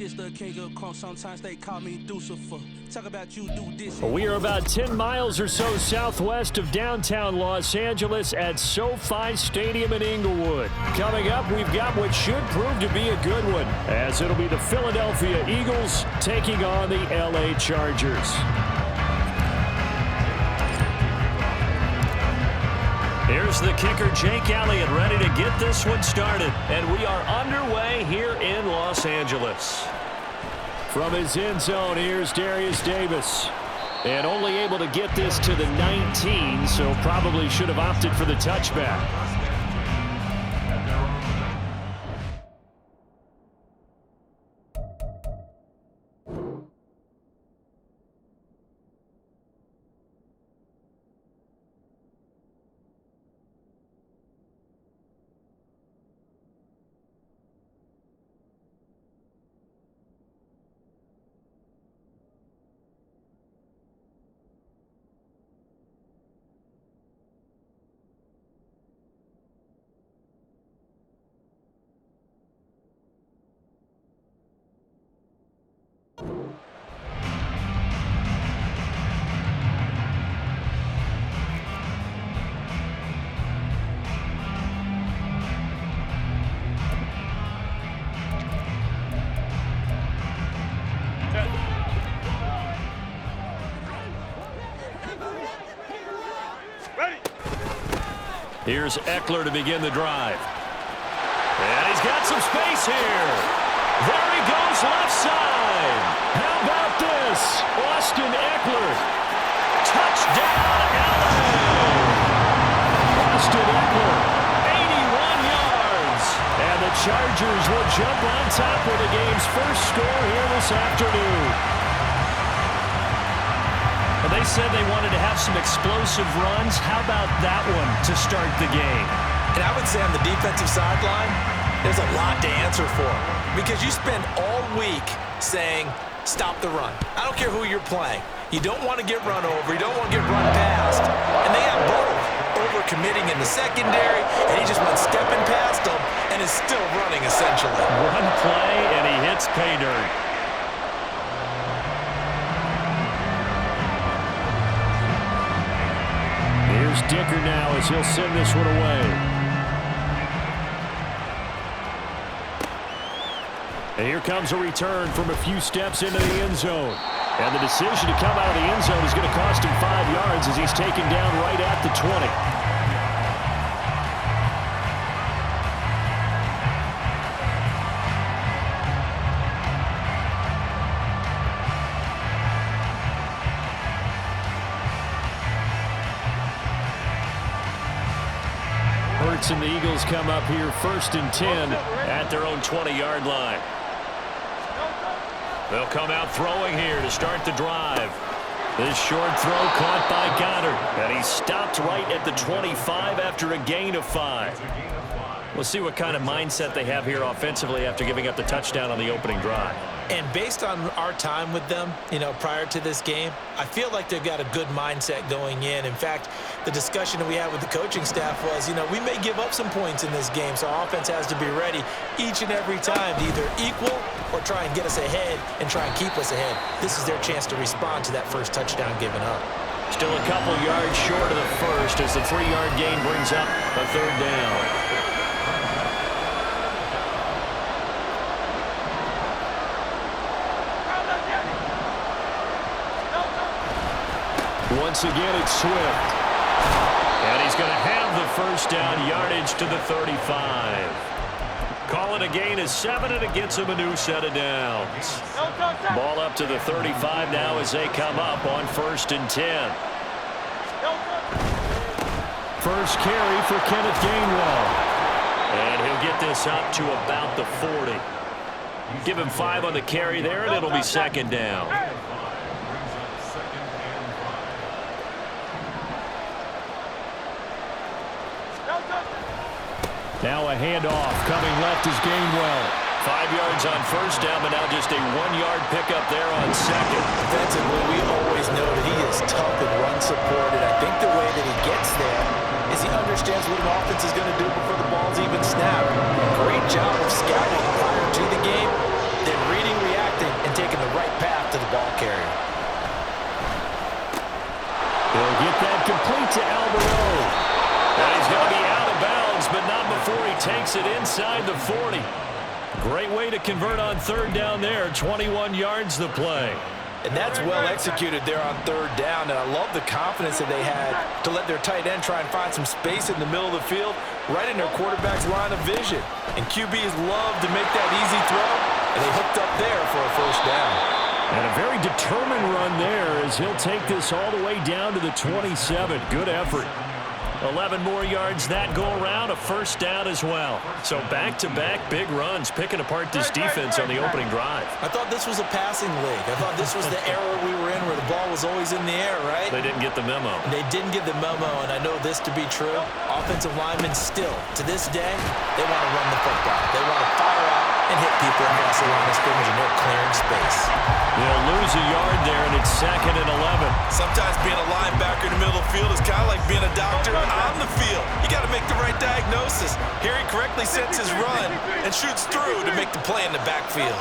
this the king of crunk. Sometimes they call me Lucifer. Talk about you do this. We are about 10 miles or so southwest of downtown Los Angeles at SoFi Stadium in Inglewood. Coming up, we've got what should prove to be a good one, as it'll be the Philadelphia Eagles taking on the LA Chargers. Here's the kicker, Jake Elliott, ready to get this one started. And we are underway here in Los Angeles. From his end zone, here's Darius Davis. And only able to get this to the 19, so probably should have opted for the touchback. Here's Eckler to begin the drive. And he's got some space here. There he goes left side. How about this? Austin Eckler. Touchdown, LA. Austin Eckler, 81 yards. And the Chargers will jump on top with the game's first score here this afternoon. They said they wanted to have some explosive runs. How about that one to start the game? And I would say on the defensive sideline, there's a lot to answer for. Because you spend all week saying, stop the run. I don't care who you're playing. You don't want to get run over. You don't want to get run past. And they have both. Over-committing in the secondary, and he just went stepping past them and is still running, essentially. One play, and he hits pay dirt. Here's Dicker now as he'll send this one away. And here comes a return from a few steps into the end zone. And the decision to come out of the end zone is going to cost him 5 yards as he's taken down right at the 20. And the Eagles come up here 1st and 10 at their own 20-yard line. They'll come out throwing here to start the drive. This short throw caught by Goddard, and he stopped right at the 25 after a gain of 5. We'll see what kind of mindset they have here offensively after giving up the touchdown on the opening drive. And based on our time with them, prior to this game, I feel like they've got a good mindset going in. In fact, the discussion that we had with the coaching staff was, we may give up some points in this game, so our offense has to be ready each and every time to either equal or try and get us ahead and try and keep us ahead. This is their chance to respond to that first touchdown given up. Still a couple yards short of the first as the 3-yard gain brings up a 3rd down. Once again, it's Swift. And he's going to have the first down, yardage to the 35. Call it a gain of 7, and it gets him a new set of downs. Ball up to the 35 now as they come up on 1st and 10. First carry for Kenneth Gainwell. And he'll get this up to about the 40. Give him 5 on the carry there, and it'll be 2nd down. Now a handoff. Coming left is Gainwell. 5 yards on 1st down, but now just a 1-yard pickup there on 2nd. Defensively, we always know that he is tough and run-supported. I think the way that he gets there is he understands what an offense is going to do before the ball's even snapped. Great job of scouting prior to the game, then reading reaction. takes it inside the 40. Great way to convert on third down there. 21 yards the play. And that's well executed there on third down, and I love the confidence that they had to let their tight end try and find some space in the middle of the field, right in their quarterback's line of vision. And QBs love to make that easy throw, and they hooked up there for a first down. And a very determined run there as he'll take this all the way down to the 27. Good effort. 11 more yards that go around, a first down as well. So back-to-back big runs, picking apart this defense on the opening drive. I thought this was a passing league. I thought this was the era we were in where the ball was always in the air, right? They didn't get the memo. They didn't get the memo, and I know this to be true. Offensive linemen still, to this day, they want to run the football. They want to fire out and hit people across the line of scrimmage, and they're clearing space. They'll lose a yard there, and it's 2nd and 11. Sometimes being a linebacker in the middle of the field is kind of like being a doctor on the field. You got to make the right diagnosis. Here he correctly sets his run and shoots through to make the play in the backfield.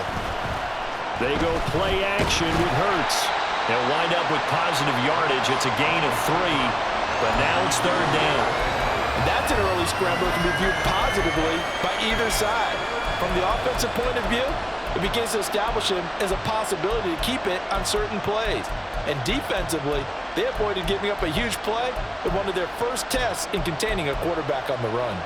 They go play action with Hurts. They'll wind up with positive yardage. It's a gain of 3, but now it's third down. And that's an early scrambler that can be viewed positively by either side. From the offensive point of view, it begins to establish him as a possibility to keep it on certain plays. And defensively, they avoided giving up a huge play in one of their first tests in containing a quarterback on the run.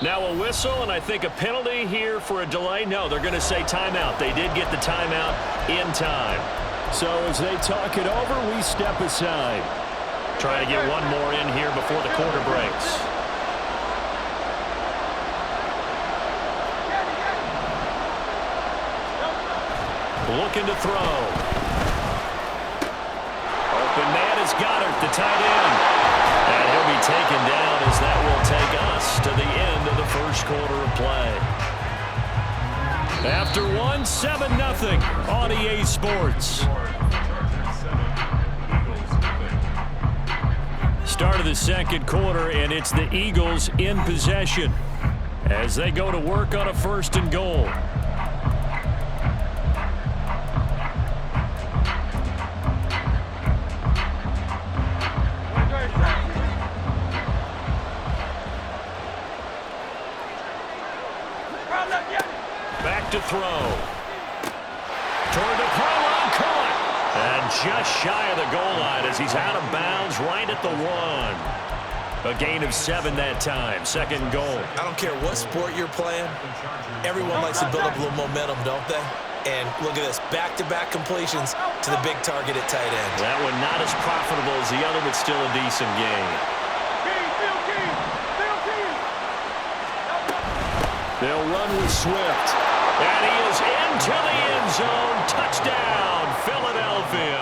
Now a whistle, and I think a penalty here for a delay. No, they're going to say timeout. They did get the timeout in time. So as they talk it over, we step aside. Trying to get one more in here before the quarter breaks. Looking to throw. Open man is Goddard, the tight end. And he'll be taken down as that will take us to the end of the first quarter of play. After 1, 7-0 on EA Sports. Start of the second quarter, and it's the Eagles in possession as they go to work on a 1st and goal. Back to throw. Toward the pylon, caught. And just shy of the goal line as he's out of bounds right at the 1. A gain of 7 that time. 2nd goal. I don't care what sport you're playing. Everyone likes to build up a little momentum, don't they? And look at this. Back-to-back completions to the big target at tight end. That one not as profitable as the other, but still a decent gain. They'll run with Swift. And he is into the end zone. Touchdown, Philadelphia.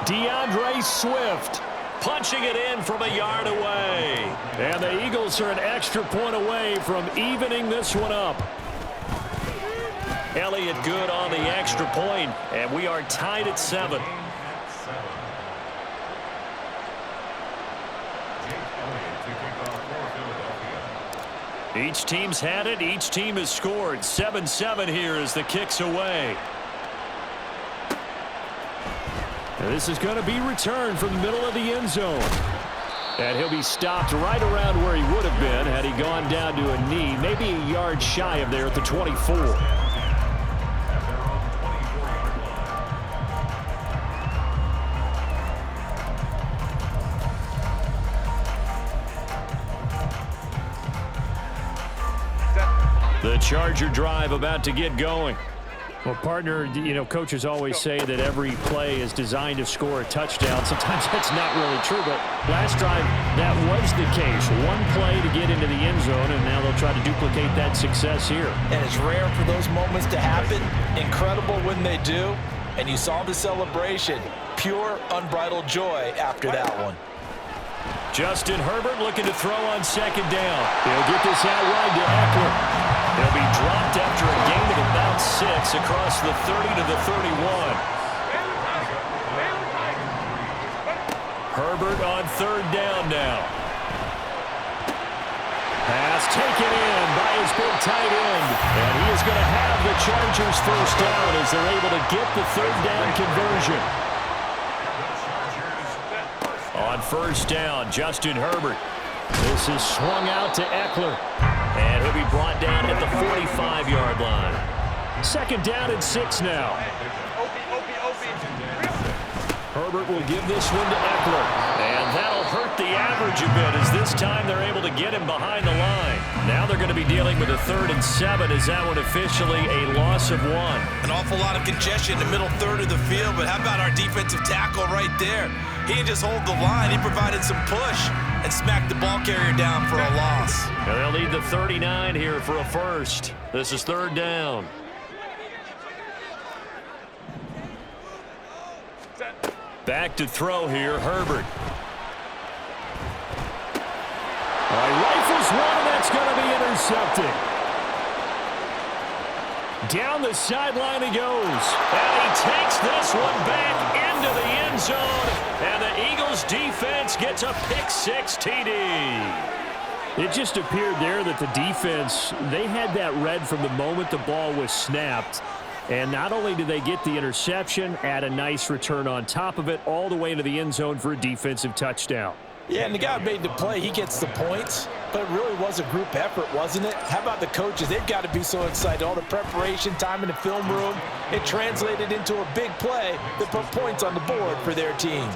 DeAndre Swift punching it in from a yard away. And the Eagles are an extra point away from evening this one up. Elliott good on the extra point, and we are tied at 7. Each team's had it. Each team has scored. 7-7 here as the kick's away. And this is going to be returned from the middle of the end zone. And he'll be stopped right around where he would have been had he gone down to a knee, maybe a yard shy of there at the 24. The Charger drive about to get going. Well, partner, you know, coaches always say that every play is designed to score a touchdown. Sometimes that's not really true, but last drive, that was the case. One play to get into the end zone, and now they'll try to duplicate that success here. And it's rare for those moments to happen. Incredible when they do. And you saw the celebration. Pure, unbridled joy after that one. Justin Herbert looking to throw on 2nd down. He'll get this out wide to Eckler. He'll be dropped after a gain of about 6 across the 30 to the 31. Herbert on third down now. Pass taken in by his big tight end. And he is going to have the Chargers first down as they're able to get the third down conversion. On first down, Justin Herbert. This is swung out to Eckler. And he'll be brought down at the 45-yard line. Second down and 6 now. Herbert will give this one to Eckler. And that'll hurt the average a bit as this time they're able to get him behind the line. Now they're going to be dealing with a 3rd and 7 as that one officially a loss of 1. An awful lot of congestion in the middle third of the field, but how about our defensive tackle right there? He didn't just hold the line. He provided some push and smacked the ball carrier down for a loss. And they'll need the 39 here for a first. This is third down. Back to throw here, Herbert. All right, rifles one, and that's going to be intercepted. Down the sideline he goes. And he takes this one back into the end zone. And the Eagles defense gets a pick-6 TD. It just appeared there that the defense, they had that read from the moment the ball was snapped. And not only did they get the interception, add a nice return on top of it, all the way into the end zone for a defensive touchdown. Yeah, and the guy made the play. He gets the points, but it really was a group effort, wasn't it? How about the coaches? They've got to be so excited. All the preparation, time in the film room, it translated into a big play that put points on the board for their team.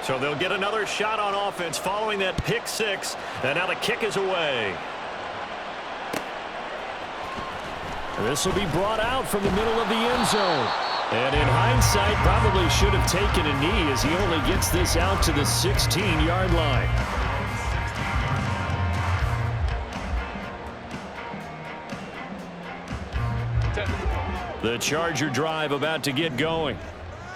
So they'll get another shot on offense following that pick-6, and now the kick is away. This will be brought out from the middle of the end zone. And in hindsight, probably should have taken a knee as he only gets this out to the 16-yard line. The Charger drive about to get going.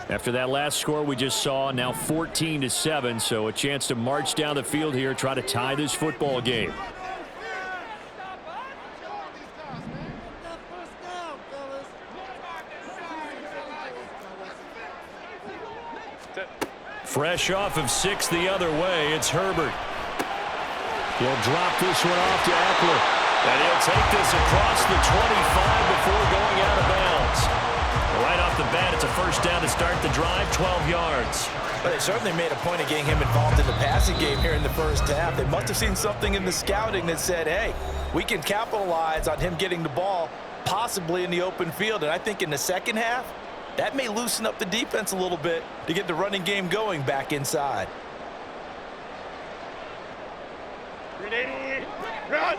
After that last score we just saw, now 14-7, so a chance to march down the field here, try to tie this football game. Fresh off of 6 the other way, it's Herbert. He'll drop this one off to Eckler. And he'll take this across the 25 before going out of bounds. Right off the bat, it's a first down to start the drive, 12 yards. But they certainly made a point of getting him involved in the passing game here in the first half. They must have seen something in the scouting that said, hey, we can capitalize on him getting the ball possibly in the open field. And I think in the second half, that may loosen up the defense a little bit to get the running game going back inside. 380, run!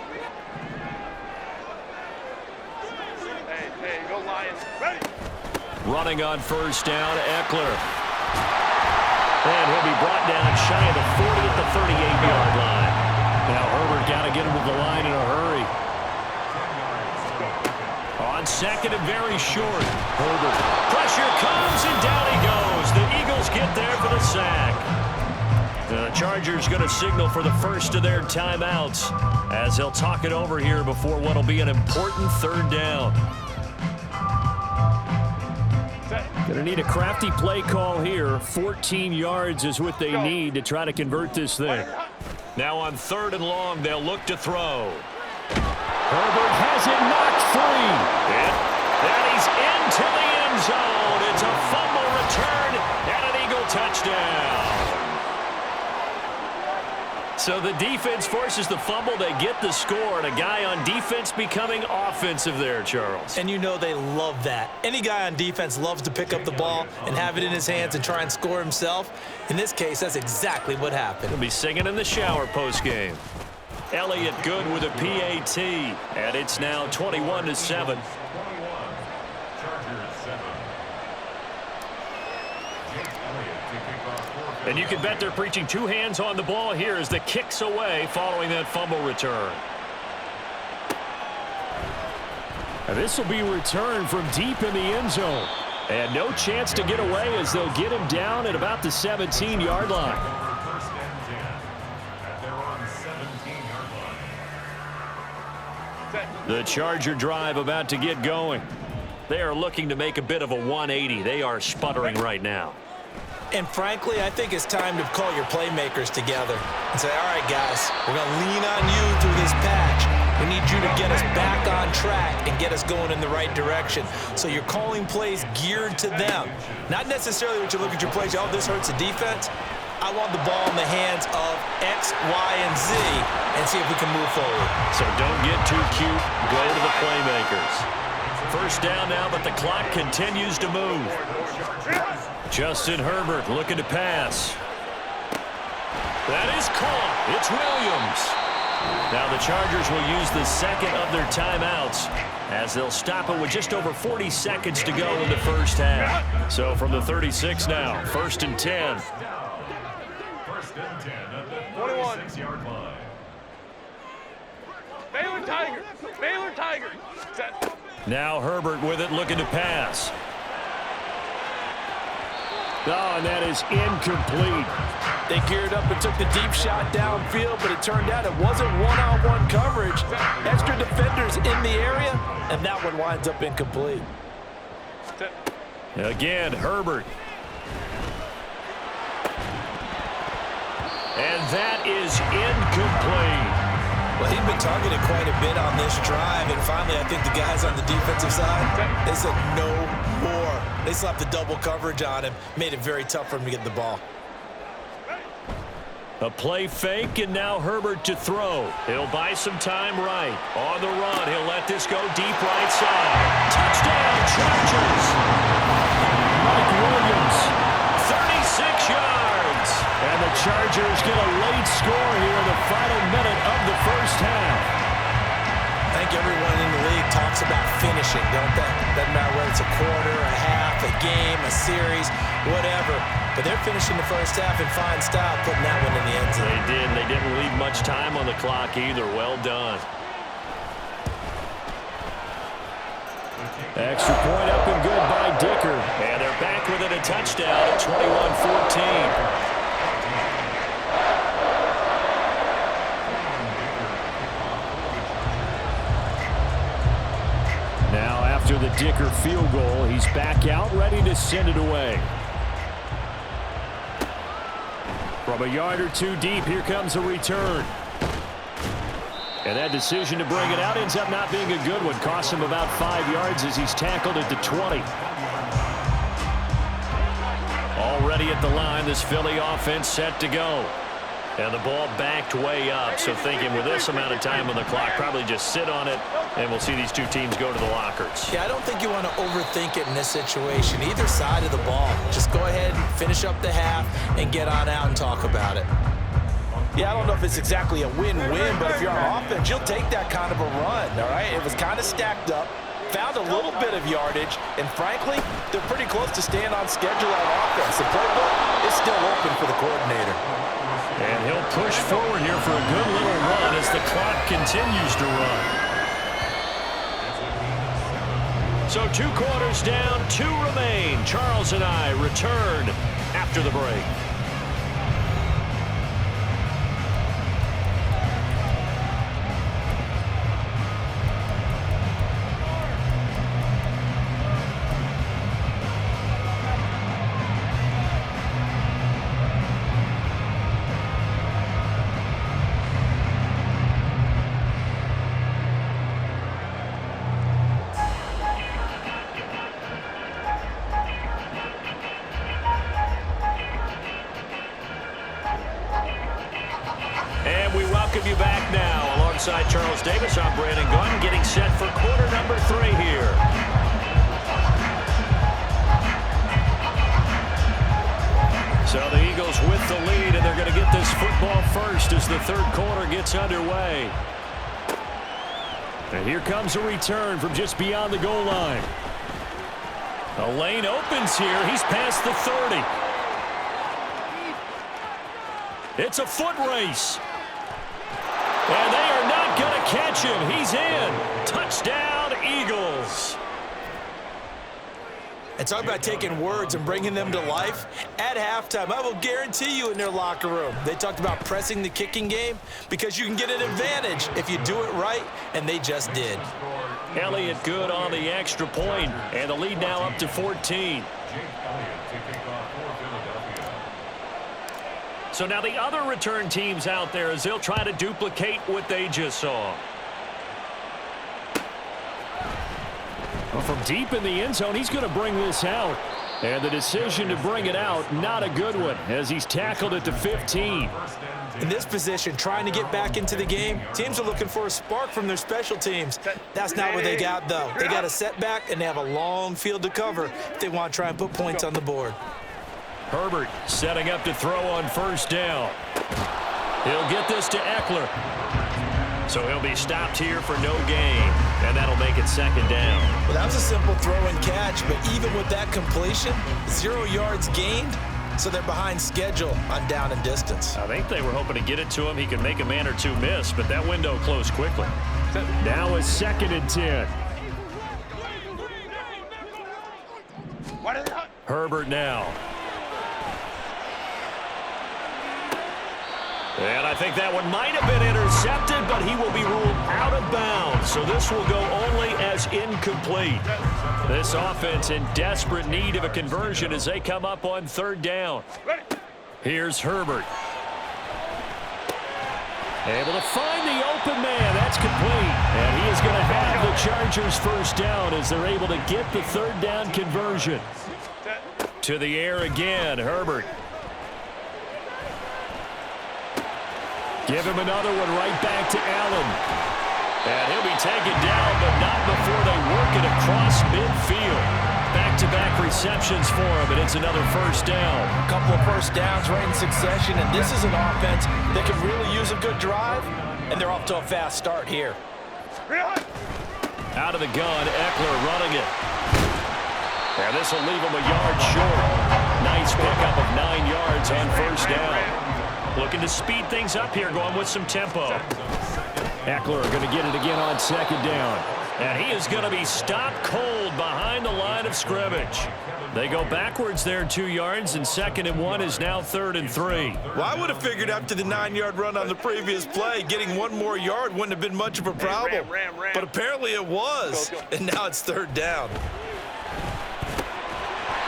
Hey, go Lions. Ready! Running on first down, Eckler. And he'll be brought down shy of the 40 at the 38-yard line. Now Herbert got to get him to the line in a hurry. On second and very short, Herbert. Pressure comes and down he goes. The Eagles get there for the sack. The Chargers going to signal for the first of their timeouts as they'll talk it over here before what will be an important third down. Going to need a crafty play call here. 14 yards is what they need to try to convert this thing. Now on third and long, they'll look to throw. Herbert has it knocked free. And he's into the end zone. It's a fumble return and an Eagle touchdown. So the defense forces the fumble. They get the score, and a guy on defense becoming offensive there, Charles. And you know they love that. Any guy on defense loves to pick up the ball and have it in his hands and try and score himself. In this case, that's exactly what happened. He'll be singing in the shower postgame. Elliott good with a PAT, and it's now 21-7. And you can bet they're preaching two hands on the ball here as the kick's away following that fumble return. And this will be returned from deep in the end zone. And no chance to get away as they'll get him down at about the 17-yard line. The Charger drive about to get going. They are looking to make a bit of a 180. They are sputtering right now. And frankly, I think it's time to call your playmakers together and say, all right, guys, we're going to lean on you through this patch. We need you to get us back on track and get us going in the right direction. So you're calling plays geared to them. Not necessarily what you look at your plays, oh, this hurts the defense. I want the ball in the hands of X, Y, and Z and see if we can move forward. So don't get too cute. Go to the playmakers. First down now, but the clock continues to move. Justin Herbert looking to pass. That is caught. It's Williams. Now the Chargers will use the second of their timeouts as they'll stop it with just over 40 seconds to go in the first half. So from the 36 now, 1st and 10. 21. Baylor Tigers. Baylor Tigers. Set. Now Herbert with it, looking to pass. Oh, and that is incomplete. They geared up and took the deep shot downfield, but it turned out it wasn't one-on-one coverage. Extra defenders in the area, and that one winds up incomplete. Again, Herbert. And that is incomplete. Well, he'd been targeted quite a bit on this drive, and finally I think the guys on the defensive side, they said no more. They slapped the double coverage on him, made it very tough for him to get the ball. A play fake, and now Herbert to throw. He'll buy some time right. On the run, he'll let this go deep right side. Touchdown, Chargers! Mike Williams, 36 yards. And the Chargers get a late score here in the final minute of the first half. I think everyone in the league talks about finishing, don't they? Doesn't matter whether it's a quarter, a half, a game, a series, whatever. But they're finishing the first half in fine style, putting that one in the end zone. They did. They didn't leave much time on the clock either. Well done. Extra point up and good by Dicker. And they're back within a touchdown at 21-14. Now after the Dicker field goal, he's back out ready to send it away. From a yard or two deep, here comes a return. And that decision to bring it out ends up not being a good one. Costs him about 5 yards as he's tackled at the 20. Already at the line, this Philly offense set to go. And the ball backed way up, so thinking with this amount of time on the clock, probably just sit on it, and we'll see these two teams go to the lockers. Yeah, I don't think you want to overthink it in this situation. Either side of the ball. Just go ahead and finish up the half and get on out and talk about it. Yeah, I don't know if it's exactly a win-win, but if you're on offense, you'll take that kind of a run, all right? It was kind of stacked up, found a little bit of yardage, and frankly, they're pretty close to staying on schedule on offense. The playbook is still open for the coordinator. And he'll push forward here for a good little run as the clock continues to run. So 2 quarters down, 2 remain. Charles and I return after the break. You back now alongside Charles Davis. I'm Brandon Gunn, getting set for quarter number 3 here. So the Eagles with the lead, and they're going to get this football first as the third quarter gets underway. And here comes a return from just beyond the goal line. A lane opens here. He's past the 30. It's a foot race. And they are not going to catch him. He's in. Touchdown, Eagles. And talk about taking words and bringing them to life. At halftime, I will guarantee you in their locker room, they talked about pressing the kicking game because you can get an advantage if you do it right, and they just did. Elliott good on the extra point, and the lead now up to 14. So now the other return teams out there as they'll try to duplicate what they just saw. Well, from deep in the end zone, he's going to bring this out. And the decision to bring it out, not a good one, as he's tackled at the 15. In this position, trying to get back into the game, teams are looking for a spark from their special teams. That's not what they got, though. They got a setback, and they have a long field to cover if they want to try and put points on the board. Herbert setting up to throw on first down. He'll get this to Eckler. So he'll be stopped here for no gain, and that'll make it second down. Well, that was a simple throw and catch, but even with that completion, 0 yards gained, so they're behind schedule on down and distance. I think they were hoping to get it to him. He could make a man or two miss, but that window closed quickly. Now it's 2nd and 10. Herbert now. And I think that one might have been intercepted, but he will be ruled out of bounds. So this will go only as incomplete. This offense in desperate need of a conversion as they come up on 3rd down. Here's Herbert. Able to find the open man. That's complete. And he is going to have the Chargers first down as they're able to get the 3rd down conversion. To the air again, Herbert. Give him another one right back to Allen. And he'll be taken down, but not before they work it across midfield. Back-to-back receptions for him, and it's another first down. A couple of first downs right in succession, and this is an offense that can really use a good drive, and they're off to a fast start here. Out of the gun, Eckler running it. And this will leave him a yard short. Nice pickup of 9 yards on first down. Looking to speed things up here, going with some tempo. Eckler going to get it again on 2nd down. And he is going to be stopped cold behind the line of scrimmage. They go backwards there 2 yards, and 2nd and 1 is now 3rd and 3. Well, I would have figured after the 9-yard run on the previous play, getting 1 more yard wouldn't have been much of a problem. Ram. But apparently it was, and now it's 3rd down.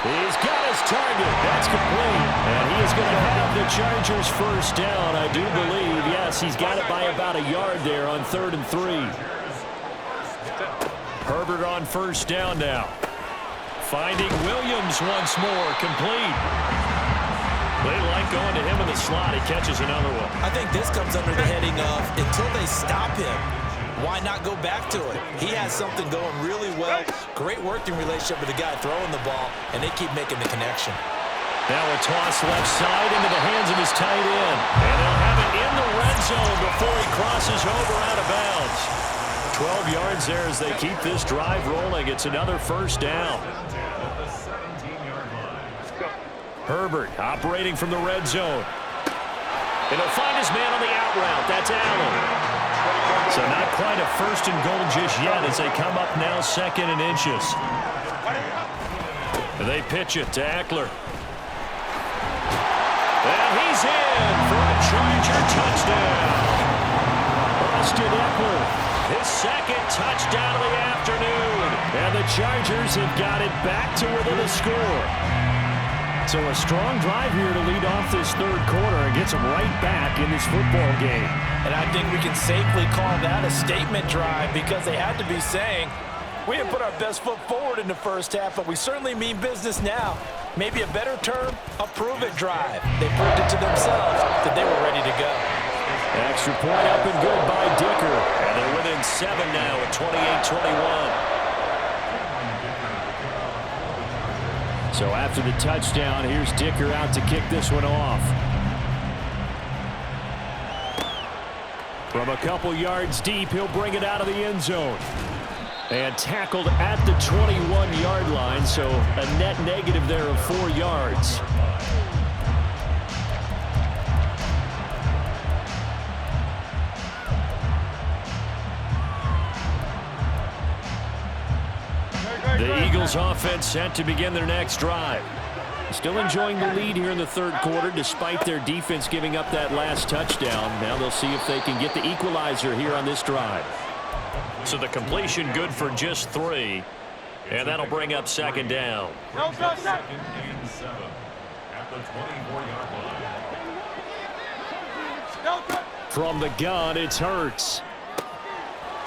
He's got his target. That's complete. And he is going to have the Chargers first down, I do believe. Yes, he's got it by about a yard there on 3rd and 3. Herbert on first down now. Finding Williams once more. Complete. They like going to him in the slot. He catches another one. I think this comes under the heading of until they stop him, why not go back to it? He has something going really well. Great working relationship with the guy throwing the ball, and they keep making the connection. Now a toss left side into the hands of his tight end. And they'll have it in the red zone before he crosses over out of bounds. 12 yards there as they keep this drive rolling. It's another first down. Herbert operating from the red zone. And he'll find his man on the out route. That's Allen. So not quite a 1st and goal just yet as they come up now 2nd and inches. They pitch it to Eckler. And he's in for a Charger touchdown. Austin Eckler, his 2nd touchdown of the afternoon. And the Chargers have got it back to within a score. So a strong drive here to lead off this 3rd quarter and gets them right back in this football game. And I think we can safely call that a statement drive because they had to be saying, we didn't put our best foot forward in the first half, but we certainly mean business now. Maybe a better term, a prove-it drive. They proved it to themselves that they were ready to go. Extra point up and good by Dicker. And they're within 7 now at 28-21. So after the touchdown, here's Dicker out to kick this one off. From a couple yards deep, he'll bring it out of the end zone. And tackled at the 21-yard line, so a net negative there of 4 yards. The Eagles offense set to begin their next drive. Still enjoying the lead here in the 3rd quarter despite their defense giving up that last touchdown. Now they'll see if they can get the equalizer here on this drive. So the completion good for just 3. And that'll bring up second down. Second and 7 at the 24-yard line. From the gun, it's Hurts.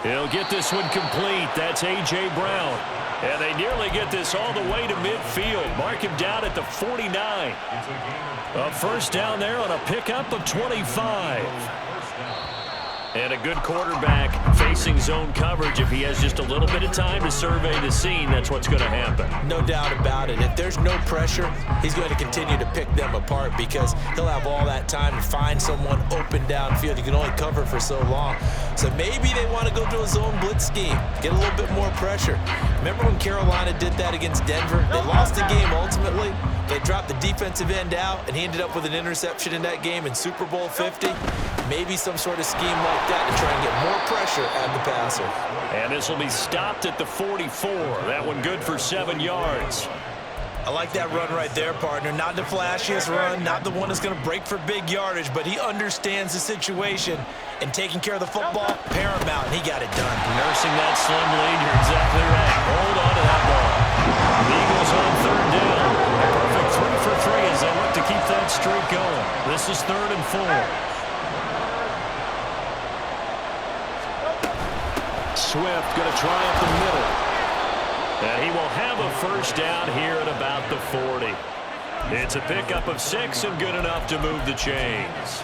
He'll get this one complete. That's A.J. Brown. And they nearly get this all the way to midfield. Mark him down at the 49. A first down there on a pickup of 25. And a good quarterback facing zone coverage. If he has just a little bit of time to survey the scene, that's what's going to happen. No doubt about it. If there's no pressure, he's going to continue to pick them apart because he'll have all that time to find someone open downfield. You can only cover for so long. So maybe they want to go to a zone blitz scheme, get a little bit more pressure. Remember when Carolina did that against Denver? They lost the game ultimately. They dropped the defensive end out, and he ended up with an interception in that game in Super Bowl 50. Maybe some sort of scheme like that to try and get more pressure at the passer. And this will be stopped at the 44. That one good for 7 yards. I like that run right there, partner. Not the flashiest run, not the one that's going to break for big yardage, but he understands the situation, and taking care of the football, paramount, and he got it done. Nursing that slim lead, you're exactly right. Hold on to that ball. The Eagles on third down. A perfect 3 for 3 as they look to keep that streak going. This is 3rd and 4. Swift going to try up the middle. And he will have a first down here at about the 40. It's a pickup of 6 and good enough to move the chains.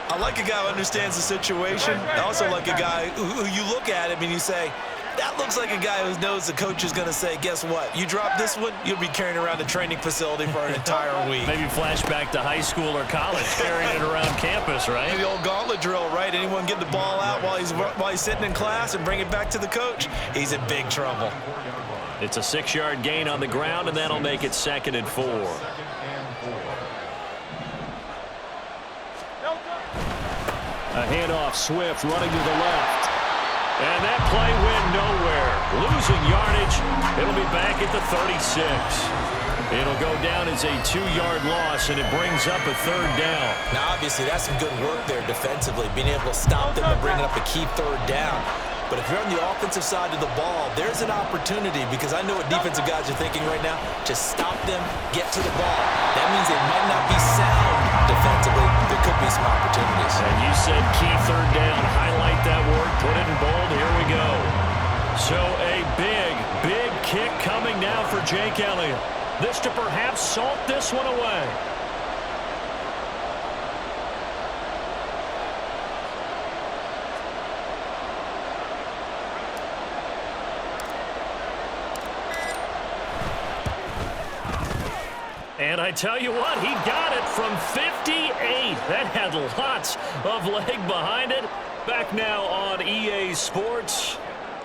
I like a guy who understands the situation. I also like a guy who you look at him and you say, that looks like a guy who knows the coach is going to say, guess what? You drop this one, you'll be carrying around the training facility for an entire week. Maybe flashback to high school or college, carrying it around campus, right? The old gauntlet drill, right? Anyone get the ball out while he's sitting in class and bring it back to the coach? He's in big trouble. It's a 6-yard gain on the ground, and that'll make it 2nd and 4. A handoff, Swift running to the left. And that play went nowhere. Losing yardage. It'll be back at the 36. It'll go down as a 2-yard loss, and it brings up a 3rd down. Now, obviously, that's some good work there defensively, being able to stop them and bringing up a key 3rd down. But if you're on the offensive side of the ball, there's an opportunity because I know what defensive guys are thinking right now. Just stop them, get to the ball. That means they might not be sound defensively. There could be some opportunities. And you said key 3rd down. Highlight that word. Put it in bold. Here we go. So a big, big kick coming now for Jake Elliott. This to perhaps salt this one away. And I tell you what, he got it from 58. That had lots of leg behind it. Back now on EA Sports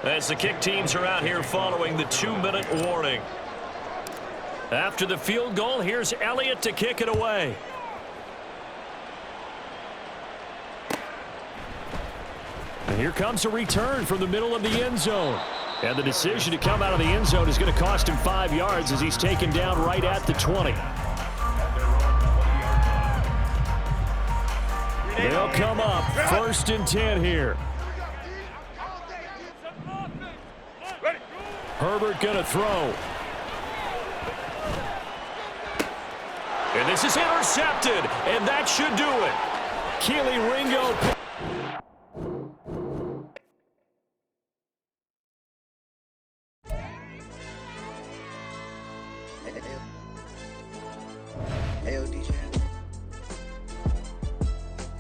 as the kick teams are out here following the 2-minute warning. After the field goal, here's Elliott to kick it away. And here comes a return from the middle of the end zone. And the decision to come out of the end zone is going to cost him 5 yards as he's taken down right at the 20. They'll come up 1st and 10 here. Herbert going to throw. And this is intercepted, and that should do it. Kelee Ringo.